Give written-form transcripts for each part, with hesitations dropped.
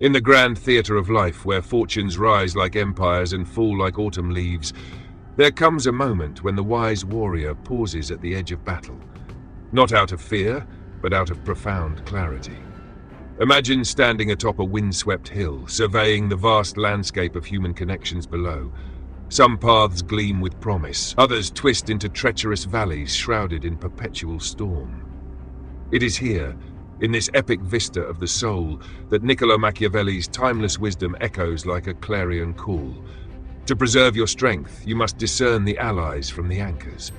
In the grand theatre of life, where fortunes rise like empires and fall like autumn leaves, there comes a moment when the wise warrior pauses at the edge of battle, not out of fear, but out of profound clarity. Imagine standing atop a windswept hill, surveying the vast landscape of human connections below. Some paths gleam with promise, others twist into treacherous valleys shrouded in perpetual storm. It is here, in this epic vista of the soul, that Niccolò Machiavelli's timeless wisdom echoes like a clarion call. To preserve your strength, you must discern the allies from the anchors.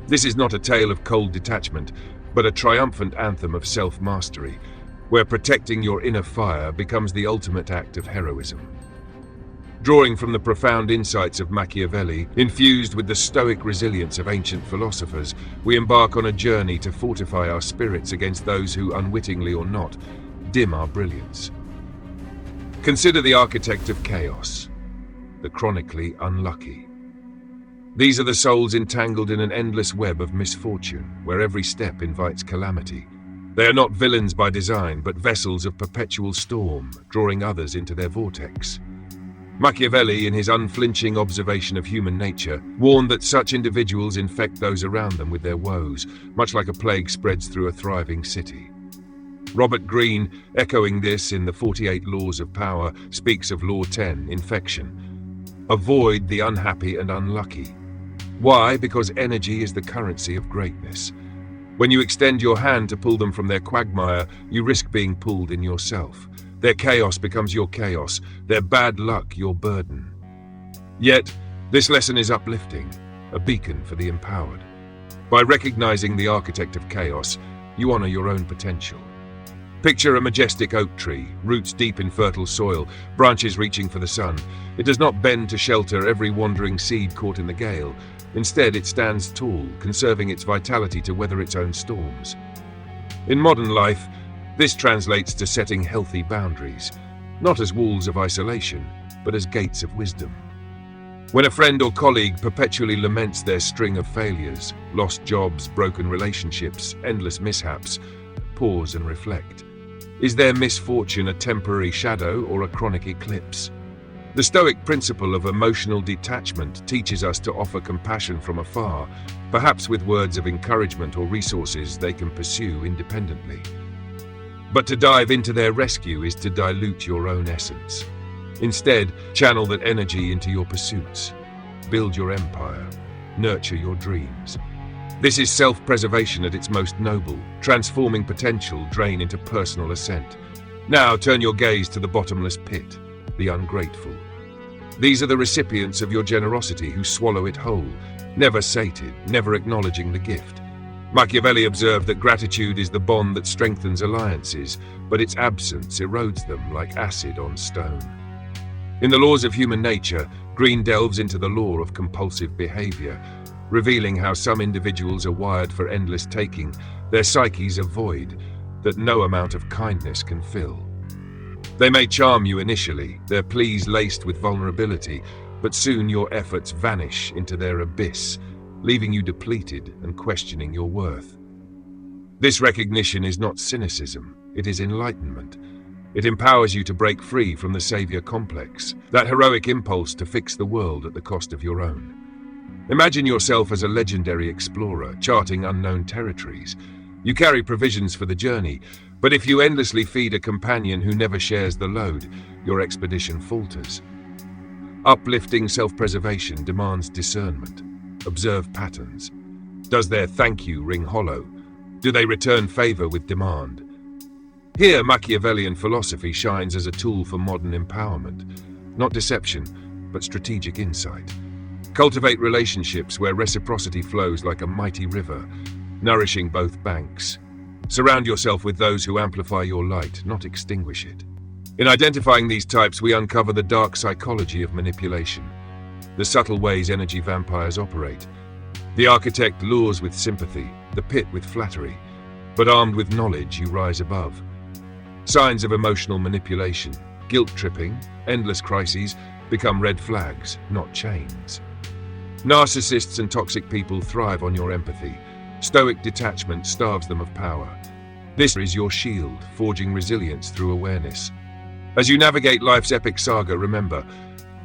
This is not a tale of cold detachment, but a triumphant anthem of self-mastery, where protecting your inner fire becomes the ultimate act of heroism. Drawing from the profound insights of Machiavelli, infused with the stoic resilience of ancient philosophers, we embark on a journey to fortify our spirits against those who, unwittingly or not, dim our brilliance. Consider the architect of chaos, the chronically unlucky. These are the souls entangled in an endless web of misfortune, where every step invites calamity. They are not villains by design, but vessels of perpetual storm, drawing others into their vortex. Machiavelli, in his unflinching observation of human nature, warned that such individuals infect those around them with their woes, much like a plague spreads through a thriving city. Robert Greene, echoing this in the 48 Laws of Power, speaks of Law 10, infection. Avoid the unhappy and unlucky. Why? Because energy is the currency of greatness. When you extend your hand to pull them from their quagmire, you risk being pulled in yourself. Their chaos becomes your chaos, their bad luck your burden. Yet, this lesson is uplifting, a beacon for the empowered. By recognizing the architect of chaos, you honor your own potential. Picture a majestic oak tree, roots deep in fertile soil, branches reaching for the sun. It does not bend to shelter every wandering seed caught in the gale. Instead, it stands tall, conserving its vitality to weather its own storms. In modern life, this translates to setting healthy boundaries, not as walls of isolation, but as gates of wisdom. When a friend or colleague perpetually laments their string of failures, lost jobs, broken relationships, endless mishaps, pause and reflect. Is their misfortune a temporary shadow or a chronic eclipse? The Stoic principle of emotional detachment teaches us to offer compassion from afar, perhaps with words of encouragement or resources they can pursue independently. But to dive into their rescue is to dilute your own essence. Instead, channel that energy into your pursuits. Build your empire. Nurture your dreams. This is self-preservation at its most noble, transforming potential drain into personal ascent. Now turn your gaze to the bottomless pit, the ungrateful. These are the recipients of your generosity who swallow it whole, never sated, never acknowledging the gift. Machiavelli observed that gratitude is the bond that strengthens alliances, but its absence erodes them like acid on stone. In the Laws of Human Nature, Greene delves into the law of compulsive behavior, revealing how some individuals are wired for endless taking, their psyches a void that no amount of kindness can fill. They may charm you initially, their pleas laced with vulnerability, but soon your efforts vanish into their abyss, leaving you depleted and questioning your worth. This recognition is not cynicism, it is enlightenment. It empowers you to break free from the savior complex, that heroic impulse to fix the world at the cost of your own. Imagine yourself as a legendary explorer, charting unknown territories. You carry provisions for the journey, but if you endlessly feed a companion who never shares the load, your expedition falters. Uplifting self-preservation demands discernment. Observe patterns. Does their thank you ring hollow? Do they return favor with demand? Here, Machiavellian philosophy shines as a tool for modern empowerment, not deception, but strategic insight. Cultivate relationships where reciprocity flows like a mighty river, nourishing both banks. Surround yourself with those who amplify your light, not extinguish it. In identifying these types, we uncover the dark psychology of manipulation, the subtle ways energy vampires operate. The architect lures with sympathy, the pit with flattery, but armed with knowledge, you rise above. Signs of emotional manipulation, guilt-tripping, endless crises become red flags, not chains. Narcissists and toxic people thrive on your empathy. Stoic detachment starves them of power. This is your shield, forging resilience through awareness. As you navigate life's epic saga, remember,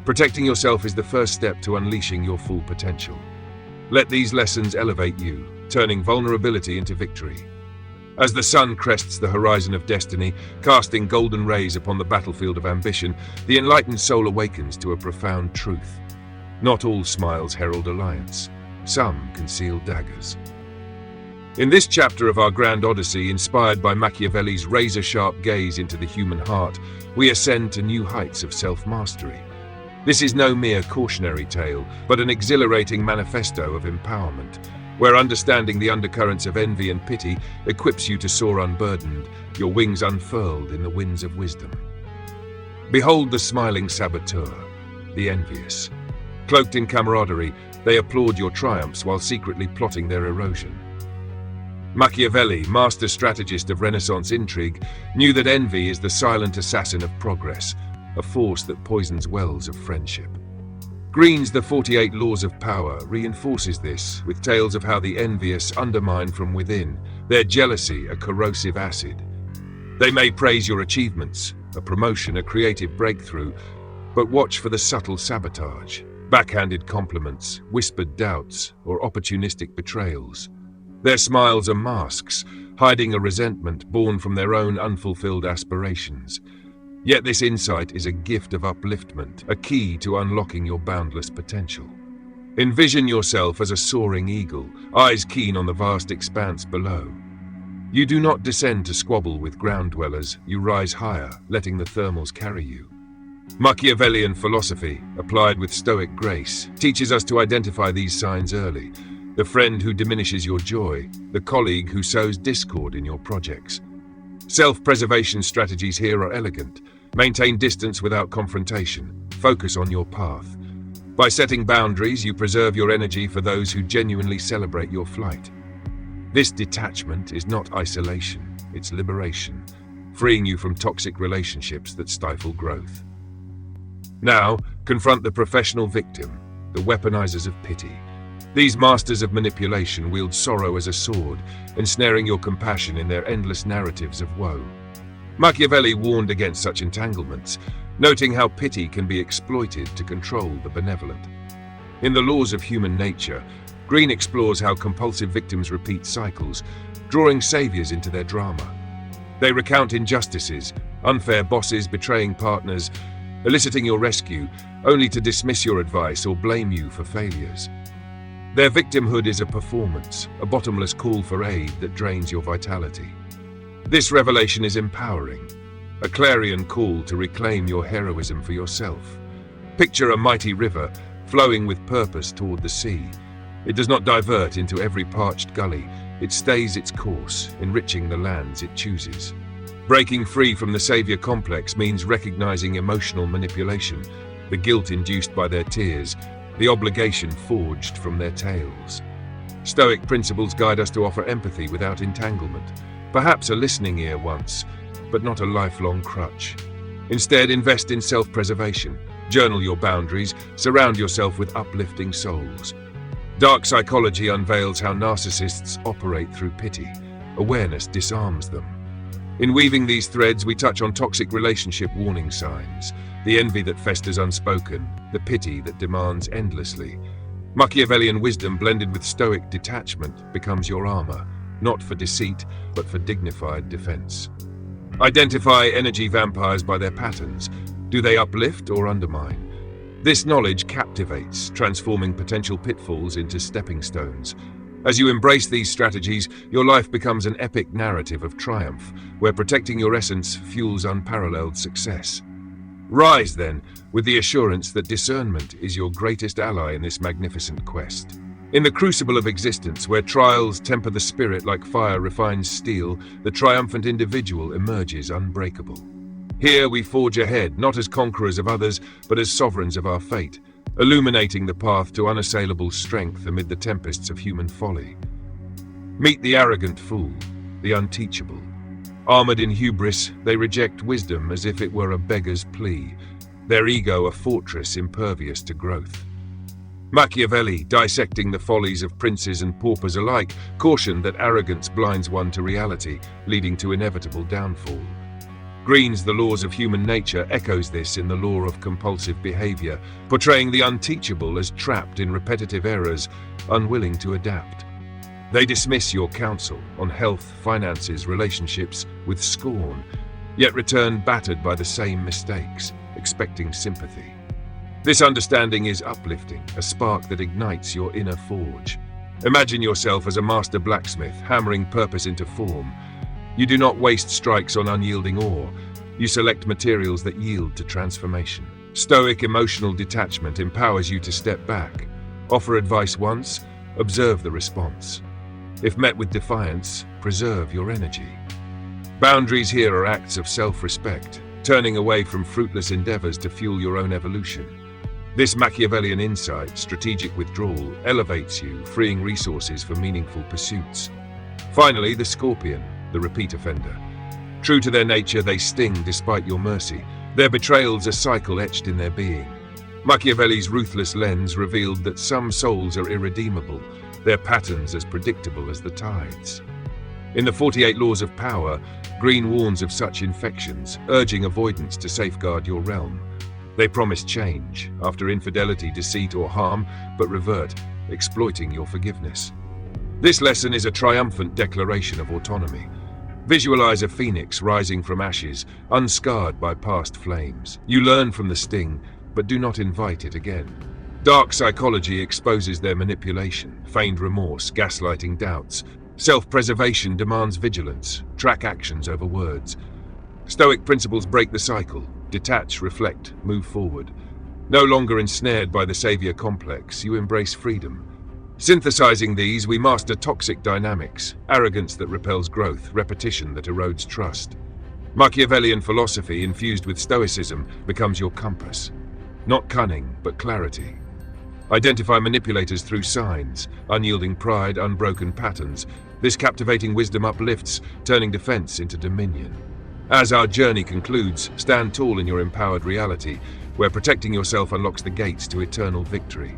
protecting yourself is the first step to unleashing your full potential. Let these lessons elevate you, turning vulnerability into victory. As the sun crests the horizon of destiny, casting golden rays upon the battlefield of ambition, the enlightened soul awakens to a profound truth. Not all smiles herald alliance. Some conceal daggers. In this chapter of our grand odyssey, inspired by Machiavelli's razor-sharp gaze into the human heart, we ascend to new heights of self-mastery. This is no mere cautionary tale, but an exhilarating manifesto of empowerment, where understanding the undercurrents of envy and pity equips you to soar unburdened, your wings unfurled in the winds of wisdom. Behold the smiling saboteur, the envious. Cloaked in camaraderie, they applaud your triumphs while secretly plotting their erosion. Machiavelli, master strategist of Renaissance intrigue, knew that envy is the silent assassin of progress, a force that poisons wells of friendship. Green's The 48 Laws of Power reinforces this with tales of how the envious undermine from within, their jealousy a corrosive acid. They may praise your achievements, a promotion, a creative breakthrough, but watch for the subtle sabotage, backhanded compliments, whispered doubts, or opportunistic betrayals. Their smiles are masks, hiding a resentment born from their own unfulfilled aspirations. Yet this insight is a gift of upliftment, a key to unlocking your boundless potential. Envision yourself as a soaring eagle, eyes keen on the vast expanse below. You do not descend to squabble with ground dwellers, you rise higher, letting the thermals carry you. Machiavellian philosophy, applied with stoic grace, teaches us to identify these signs early. The friend who diminishes your joy, the colleague who sows discord in your projects. Self-preservation strategies here are elegant. Maintain distance without confrontation. Focus on your path. By setting boundaries, you preserve your energy for those who genuinely celebrate your flight. This detachment is not isolation, it's liberation, freeing you from toxic relationships that stifle growth. Now, confront the professional victim, the weaponizers of pity. These masters of manipulation wield sorrow as a sword, ensnaring your compassion in their endless narratives of woe. Machiavelli warned against such entanglements, noting how pity can be exploited to control the benevolent. In The Laws of Human Nature, Green explores how compulsive victims repeat cycles, drawing saviors into their drama. They recount injustices, unfair bosses betraying partners, eliciting your rescue, only to dismiss your advice or blame you for failures. Their victimhood is a performance, a bottomless call for aid that drains your vitality. This revelation is empowering, a clarion call to reclaim your heroism for yourself. Picture a mighty river flowing with purpose toward the sea. It does not divert into every parched gully, it stays its course, enriching the lands it chooses. Breaking free from the savior complex means recognizing emotional manipulation, the guilt induced by their tears, the obligation forged from their tales. Stoic principles guide us to offer empathy without entanglement, perhaps a listening ear once, but not a lifelong crutch. Instead, invest in self-preservation, journal your boundaries, surround yourself with uplifting souls. Dark psychology unveils how narcissists operate through pity. Awareness disarms them. In weaving these threads, we touch on toxic relationship warning signs, the envy that festers unspoken, the pity that demands endlessly. Machiavellian wisdom blended with stoic detachment becomes your armor, not for deceit, but for dignified defense. Identify energy vampires by their patterns. Do they uplift or undermine? This knowledge captivates, transforming potential pitfalls into stepping stones. As you embrace these strategies, your life becomes an epic narrative of triumph, where protecting your essence fuels unparalleled success. Rise, then, with the assurance that discernment is your greatest ally in this magnificent quest. In the crucible of existence, where trials temper the spirit like fire refines steel, the triumphant individual emerges unbreakable. Here we forge ahead, not as conquerors of others, but as sovereigns of our fate, illuminating the path to unassailable strength amid the tempests of human folly. Meet the arrogant fool, the unteachable. Armored in hubris, they reject wisdom as if it were a beggar's plea, their ego a fortress impervious to growth. Machiavelli, dissecting the follies of princes and paupers alike, cautioned that arrogance blinds one to reality, leading to inevitable downfall. Green's The Laws of Human Nature echoes this in the law of compulsive behavior, portraying the unteachable as trapped in repetitive errors, unwilling to adapt. They dismiss your counsel on health, finances, relationships with scorn, yet return battered by the same mistakes, expecting sympathy. This understanding is uplifting, a spark that ignites your inner forge. Imagine yourself as a master blacksmith, hammering purpose into form. You do not waste strikes on unyielding ore. You select materials that yield to transformation. Stoic emotional detachment empowers you to step back. Offer advice once, observe the response. If met with defiance, preserve your energy. Boundaries here are acts of self-respect, turning away from fruitless endeavors to fuel your own evolution. This Machiavellian insight, strategic withdrawal, elevates you, freeing resources for meaningful pursuits. Finally, the Scorpion, the repeat offender. True to their nature, they sting despite your mercy. Their betrayals a cycle etched in their being. Machiavelli's ruthless lens revealed that some souls are irredeemable, their patterns as predictable as the tides. In the 48 Laws of Power, Green warns of such infections, urging avoidance to safeguard your realm. They promise change, after infidelity, deceit, or harm, but revert, exploiting your forgiveness. This lesson is a triumphant declaration of autonomy. Visualize a phoenix rising from ashes, unscarred by past flames. You learn from the sting, but do not invite it again. Dark psychology exposes their manipulation, feigned remorse, gaslighting doubts. Self-preservation demands vigilance, track actions over words. Stoic principles break the cycle, detach, reflect, move forward. No longer ensnared by the savior complex, you embrace freedom. Synthesizing these, we master toxic dynamics, arrogance that repels growth, repetition that erodes trust. Machiavellian philosophy infused with stoicism becomes your compass. Not cunning, but clarity. Identify manipulators through signs, unyielding pride, unbroken patterns. This captivating wisdom uplifts, turning defense into dominion. As our journey concludes, stand tall in your empowered reality, where protecting yourself unlocks the gates to eternal victory.